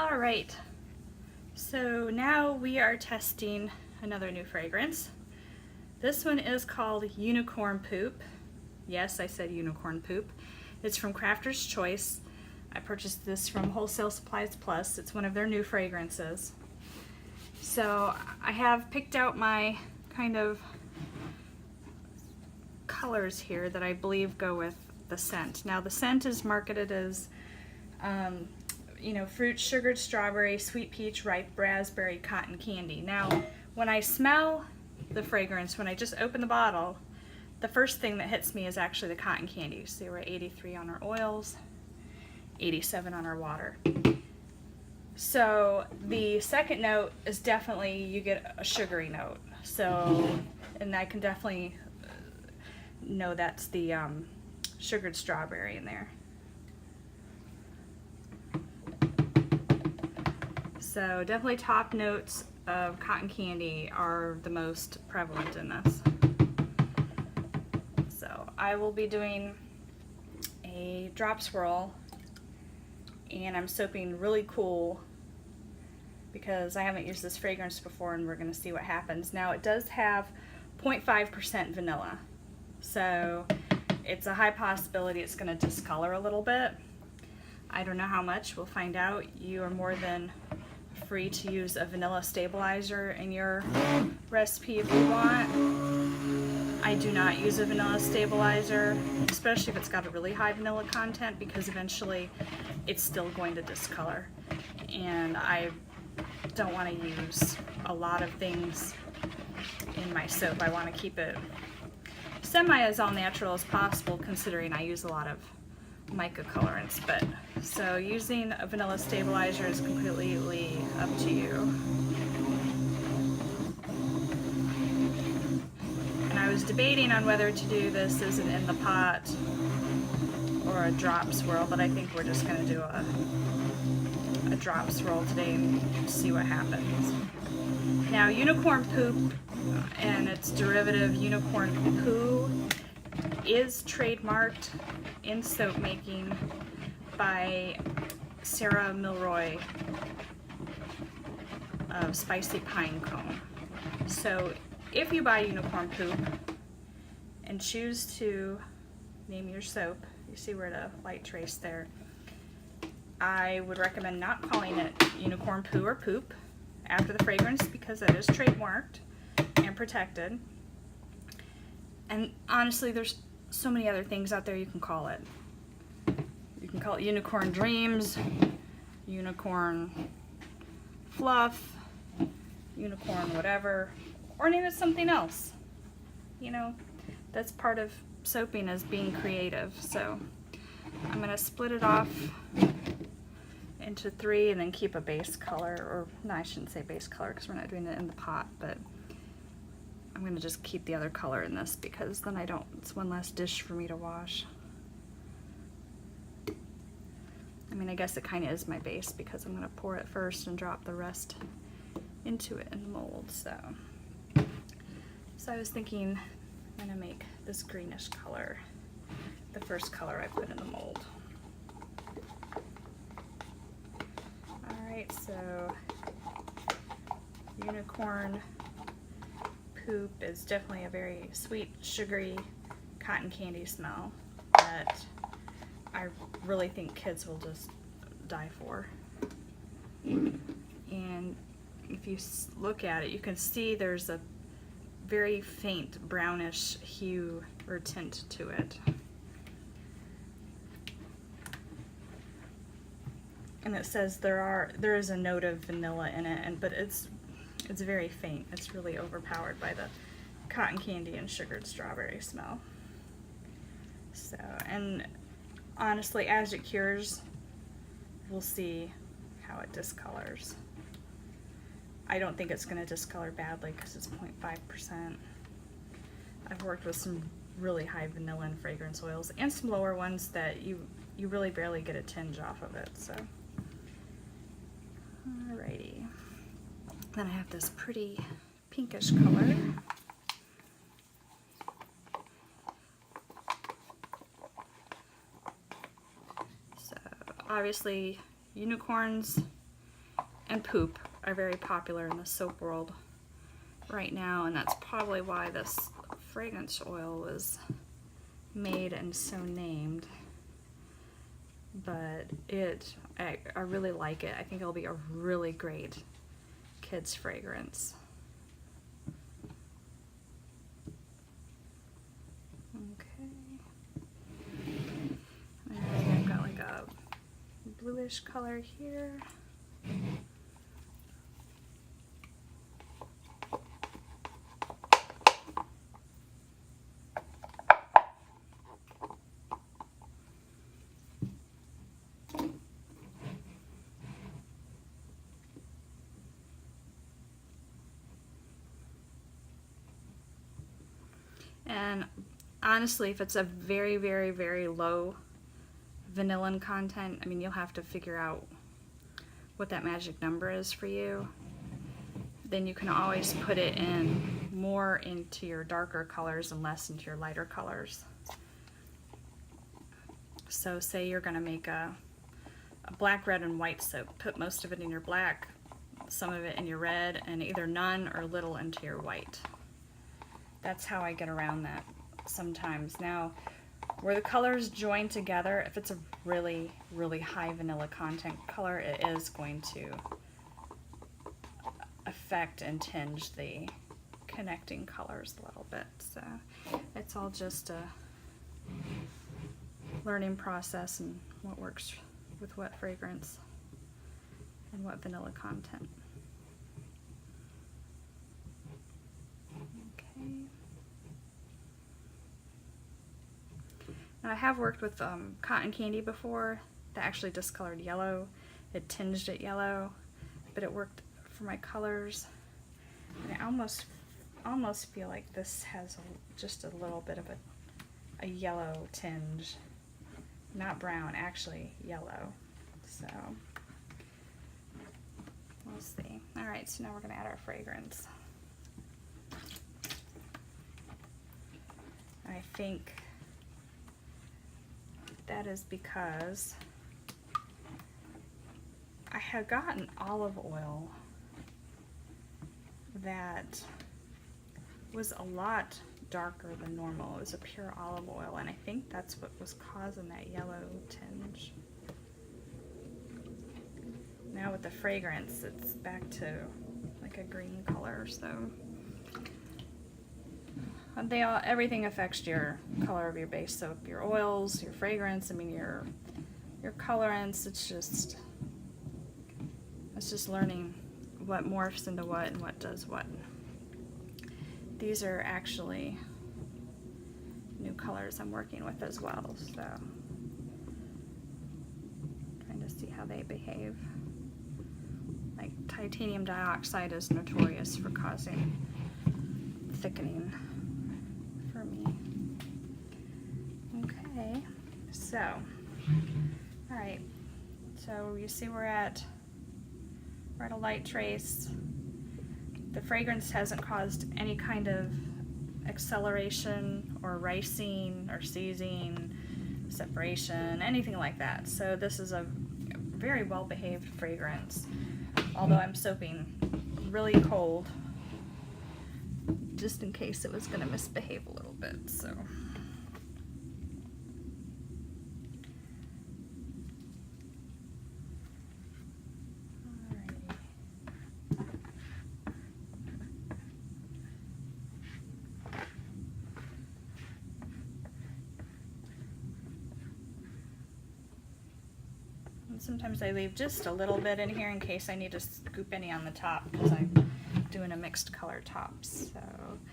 All right, so now we are testing another new fragrance. This one is called Unicorn Poop. Yes, I said unicorn poop. It's from Crafter's Choice. I purchased this from Wholesale Supplies Plus. It's one of their new fragrances. So I have picked out my kind of colors here that I believe go with the scent. Now the scent is marketed as fruit, sugared strawberry, sweet peach, ripe raspberry, cotton candy. Now, when I smell the fragrance, when I just open the bottle, the first thing that hits me is actually the cotton candy. See, we're at 83 on our oils, 87 on our water. So the second note is definitely, you get a sugary note. So, and I can definitely know that's the sugared strawberry in there. So definitely top notes of cotton candy are the most prevalent in this. So I will be doing a drop swirl, and I'm soaping really cool because I haven't used this fragrance before, and we're going to see what happens. Now it does have 0.5% vanilla, so it's a high possibility it's going to discolor a little bit. I don't know how much, we'll find out. You are more than free to use a vanilla stabilizer in your recipe if you want. I do not use a vanilla stabilizer, especially if it's got a really high vanilla content, because eventually it's still going to discolor. And I don't want to use a lot of things in my soap. I want to keep it semi as all natural as possible, considering I use a lot of mica colorants. But so using a vanilla stabilizer is completely up to you. And I was debating on whether to do this as an in the pot or a drop swirl, but I think we're just going to do a drop swirl today and see what happens. Now, unicorn poop and its derivative unicorn poo is trademarked in soap making by Sarah Milroy of Spicy Pine Cone. So if you buy unicorn poop and choose to name your soap, you see where the light trace there, I would recommend not calling it unicorn poo or poop after the fragrance, because it is trademarked and protected. And honestly, there's so many other things out there you can call it. You can call it unicorn dreams, unicorn fluff, unicorn whatever, or name it something else. You know, that's part of soaping, is being creative. So I'm going to split it off into 3 and then keep a base color, or no, I shouldn't say base color because we're not doing it in the pot, but I'm going to just keep the other color in this, because then it's one less dish for me to wash. I mean, I guess it kind of is my base, because I'm going to pour it first and drop the rest into it in the mold. So I was thinking I'm going to make this greenish color the first color I put in the mold. Alright, so unicorn poop is definitely a very sweet, sugary, cotton candy smell that I really think kids will just die for. And if you look at it, you can see there's a very faint brownish hue or tint to it. And it says there is a note of vanilla in it, but it's very faint. It's really overpowered by the cotton candy and sugared strawberry smell. So, and honestly, as it cures, we'll see how it discolors. I don't think it's going to discolor badly because it's 0.5%. I've worked with some really high vanilla and fragrance oils, and some lower ones that you really barely get a tinge off of it. So, alrighty. Then I have this pretty pinkish color. So obviously unicorns and poop are very popular in the soap world right now, and that's probably why this fragrance oil was made and so named. But I really like it. I think it'll be a really great kids fragrance. Okay. And I've got like a bluish color here. And honestly, if it's a very, very, very low vanillin content, I mean, you'll have to figure out what that magic number is for you. Then you can always put it in more into your darker colors and less into your lighter colors. So say you're going to make a black, red, and white soap. Put most of it in your black, some of it in your red, and either none or little into your white. That's how I get around that sometimes. Now, where the colors join together, if it's a really, really high vanilla content color, it is going to affect and tinge the connecting colors a little bit. So it's all just a learning process and what works with what fragrance and what vanilla content. Okay. Now I have worked with cotton candy before that actually discolored yellow. It tinged it yellow, but it worked for my colors. And I almost feel like this has just a little bit of a yellow tinge. Not brown, actually yellow. So we'll see. Alright, so now we're going to add our fragrance. I think that is because I had gotten olive oil that was a lot darker than normal. It was a pure olive oil, and I think that's what was causing that yellow tinge. Now with the fragrance, it's back to like a green color, so everything affects your color of your base soap, your oils, your fragrance, I mean your colorants. It's just learning what morphs into what and what does what. These are actually new colors I'm working with as well, so trying to see how they behave. Like titanium dioxide is notorious for causing thickening for me. Okay, so alright, so you see we're at a light trace. The fragrance hasn't caused any kind of acceleration or ricing or seizing, separation, anything like that. So this is a very well behaved fragrance, although I'm soaping really cold just in case it was going to misbehave a little bit. So sometimes I leave just a little bit in here in case I need to scoop any on the top because I'm doing a mixed color top. So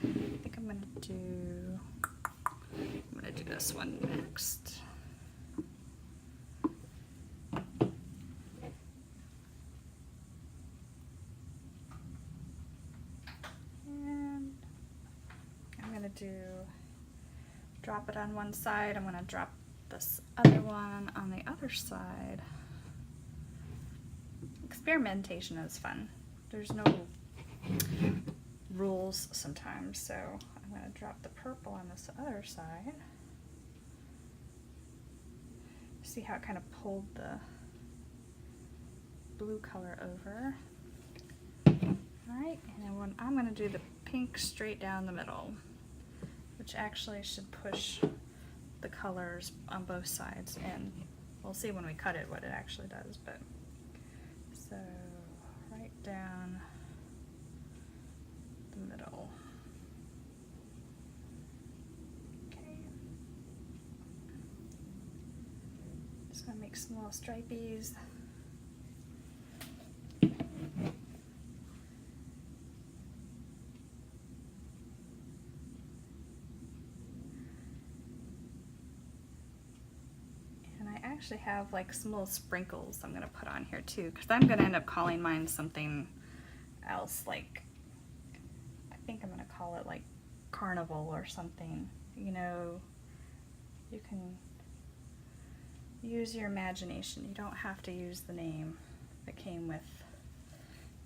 I think I'm gonna do this one next. And I'm gonna drop it on one side. I'm gonna drop this other one on the other side. Experimentation is fun. There's no rules sometimes, so I'm going to drop the purple on this other side. See how it kind of pulled the blue color over. Alright, and then I'm going to do the pink straight down the middle, which actually should push the colors on both sides, and we'll see when we cut it what it actually does. But so right down the middle. Okay. Just going to make some little stripies. I actually have like some little sprinkles I'm going to put on here too, because I'm going to end up calling mine something else, like I think I'm going to call it like Carnival or something. You know, you can use your imagination. You don't have to use the name that came with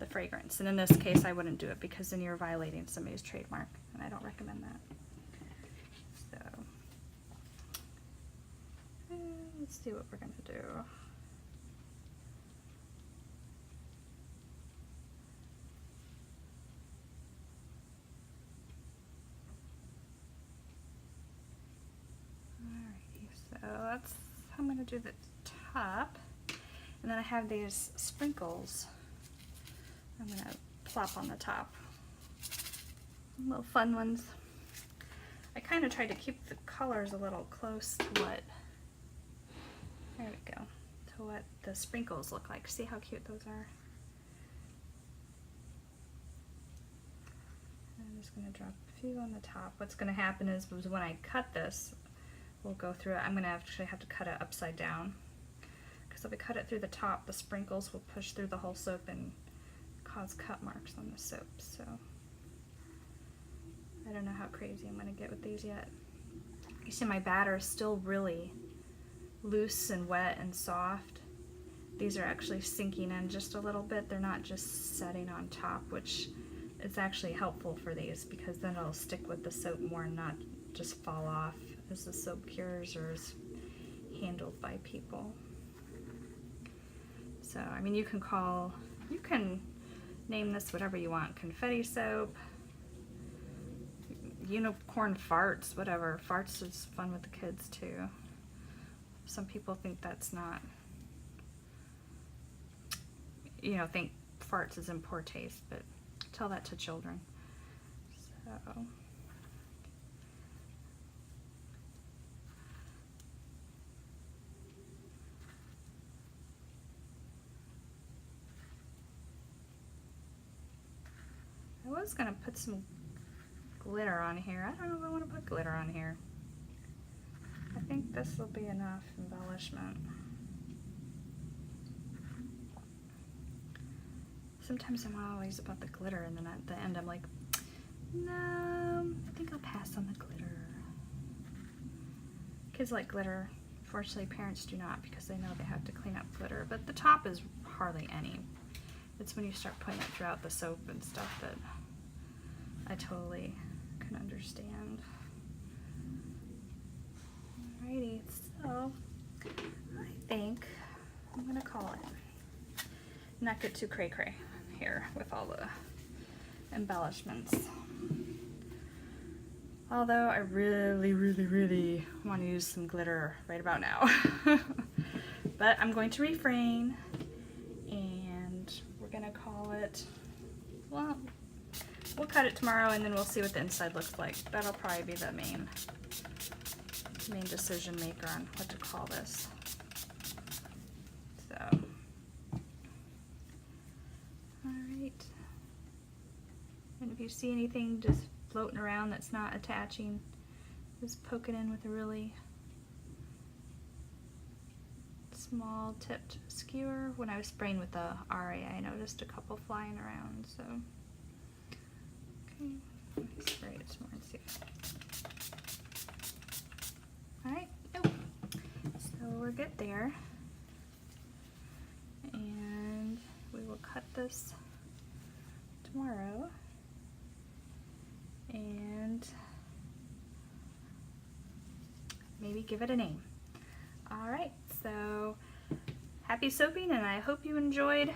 the fragrance. And in this case I wouldn't do it, because then you're violating somebody's trademark, and I don't recommend that. So let's see what we're going to do. Alrighty, so that's how I'm going to do the top. And then I have these sprinkles I'm going to plop on the top. Little fun ones. I kind of tried to keep the colors a little close to what, there we go, to what the sprinkles look like. See how cute those are? I'm just going to drop a few on the top. What's going to happen is when I cut this, we'll go through it. I'm going to actually have to cut it upside down, because if we cut it through the top, the sprinkles will push through the whole soap and cause cut marks on the soap. So I don't know how crazy I'm going to get with these yet. You see my batter is still really loose and wet and soft. These are actually sinking in just a little bit. They're not just setting on top, which is actually helpful for these, because then it'll stick with the soap more and not just fall off as the soap cures or is handled by people. So, I mean, you can name this whatever you want. Confetti soap, unicorn farts, whatever. Farts is fun with the kids too. Some people think that's not, think farts is in poor taste, but tell that to children. So I was going to put some glitter on here. I don't know if I want to put glitter on here. I think this will be enough embellishment. Sometimes I'm always about the glitter, and then at the end I'm like, no, I think I'll pass on the glitter. Kids like glitter. Fortunately, parents do not, because they know they have to clean up glitter. But the top is hardly any. It's when you start putting it throughout the soap and stuff that I totally can understand. Alrighty, so I think I'm gonna call it. Not get too cray-cray here with all the embellishments. Although I really, really, really want to use some glitter right about now. But I'm going to refrain, and we're gonna call it, well, we'll cut it tomorrow and then we'll see what the inside looks like. That'll probably be the main decision maker on what to call this. So, alright. And if you see anything just floating around that's not attaching, just poke it in with a really small tipped skewer. When I was spraying with the RA, I noticed a couple flying around, so okay, let me spray it some more and see. Alright, so we're good there, and we will cut this tomorrow and maybe give it a name. Alright, so happy soaping, and I hope you enjoyed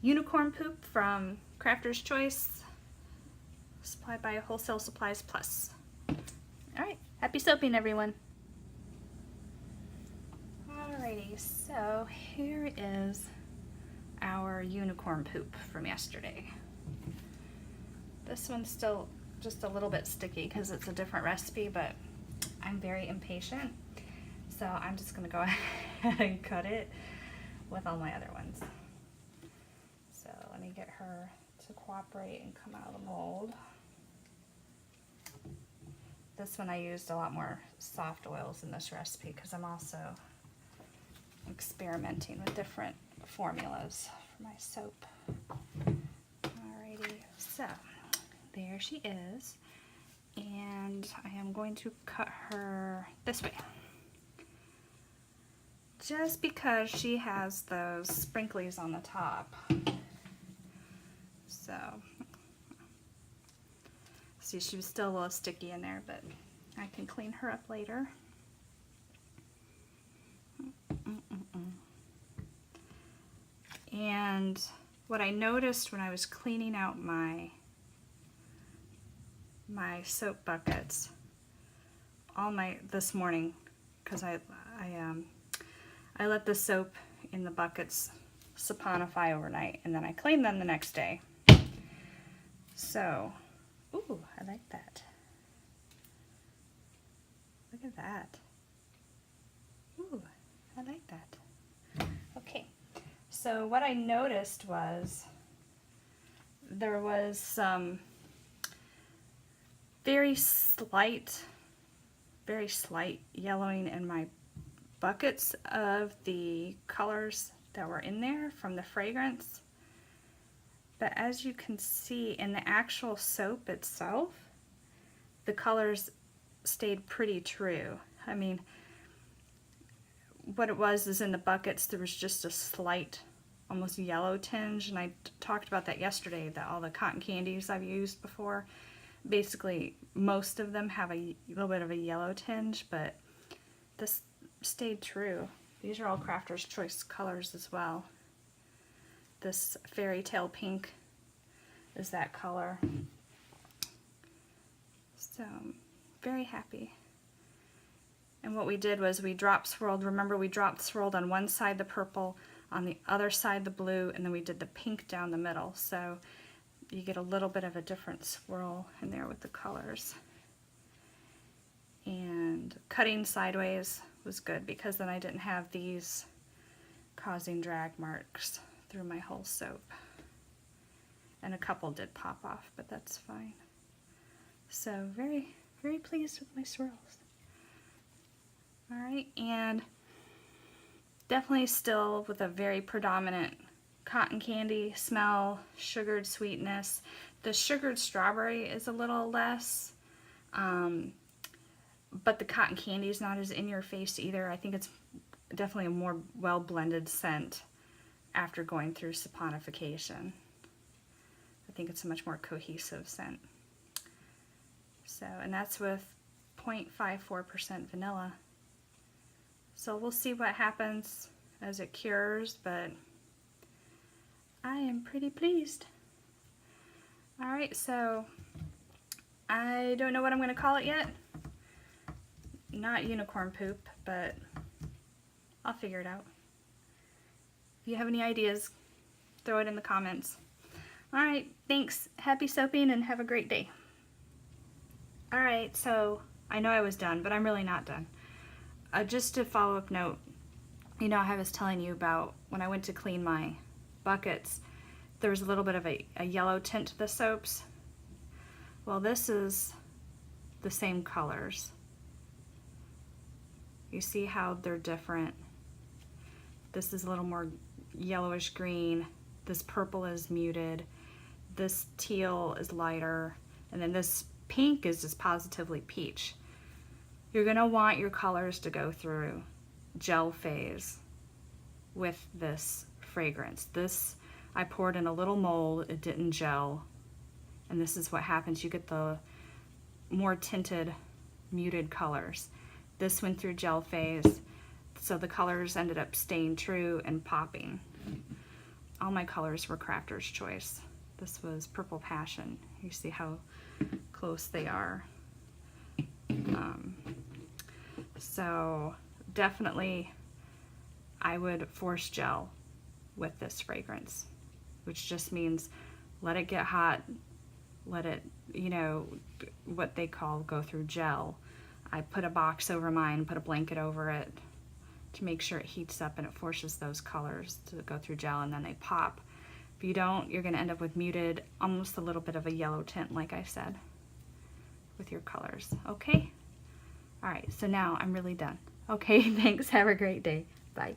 Unicorn Poop from Crafter's Choice, supplied by Wholesale Supplies Plus. Alright, happy soaping, everyone. Alrighty, so here is our unicorn poop from yesterday. This one's still just a little bit sticky because it's a different recipe, but I'm very impatient, so I'm just going to go ahead and cut it with all my other ones. So let me get her to cooperate and come out of the mold. This one I used a lot more soft oils in this recipe because I'm also experimenting with different formulas for my soap. Alrighty, so there she is, and I am going to cut her this way just because she has those sprinklies on the top. So see, she was still a little sticky in there, but I can clean her up later. And what I noticed when I was cleaning out my soap buckets this morning, because I let the soap in the buckets saponify overnight, and then I cleaned them the next day. So, ooh, I like that. Look at that. Ooh, I like that. Okay, so what I noticed was there was some very slight yellowing in my buckets of the colors that were in there from the fragrance. But as you can see in the actual soap itself, the colors stayed pretty true. I mean, what it was is in the buckets there was just a slight, almost yellow tinge, and I talked about that yesterday, that all the cotton candies I've used before, basically most of them have a little bit of a yellow tinge, but this stayed true. These are all Crafter's Choice colors as well. This fairy tale pink is that color. So, very happy. And what we did was we drop swirled. Remember, we drop swirled on one side the purple, on the other side the blue, and then we did the pink down the middle. So you get a little bit of a different swirl in there with the colors. And cutting sideways was good because then I didn't have these causing drag marks through my whole soap. And a couple did pop off, but that's fine. So very, very pleased with my swirls. Alright, and definitely still with a very predominant cotton candy smell, sugared sweetness. The sugared strawberry is a little less, but the cotton candy is not as in your face either. I think it's definitely a more well blended scent after going through saponification. I think it's a much more cohesive scent. So, and that's with 0.54% vanilla. So we'll see what happens as it cures, but I am pretty pleased. Alright, so I don't know what I'm going to call it yet. Not unicorn poop, but I'll figure it out. If you have any ideas, throw it in the comments. Alright, thanks. Happy soaping and have a great day. Alright, so I know I was done, but I'm really not done. Just a follow-up note, you know how I was telling you about when I went to clean my buckets, there was a little bit of a yellow tint to the soaps. Well, this is the same colors. You see how they're different. This is a little more yellowish green. This purple is muted. This teal is lighter. And then this pink is just positively peach. You're going to want your colors to go through gel phase with this fragrance. This I poured in a little mold, it didn't gel, and this is what happens. You get the more tinted, muted colors. This went through gel phase. So the colors ended up staying true and popping. All my colors were Crafter's Choice. This was Purple Passion. You see how close they are. So definitely I would force gel with this fragrance, which just means let it get hot, let it, you know, what they call go through gel. I put a box over mine, put a blanket over it to make sure it heats up and it forces those colors to go through gel, and then they pop. If you don't, you're going to end up with muted, almost a little bit of a yellow tint, like I said, with your colors. Okay? All right, so now I'm really done. Okay, thanks. Have a great day. Bye.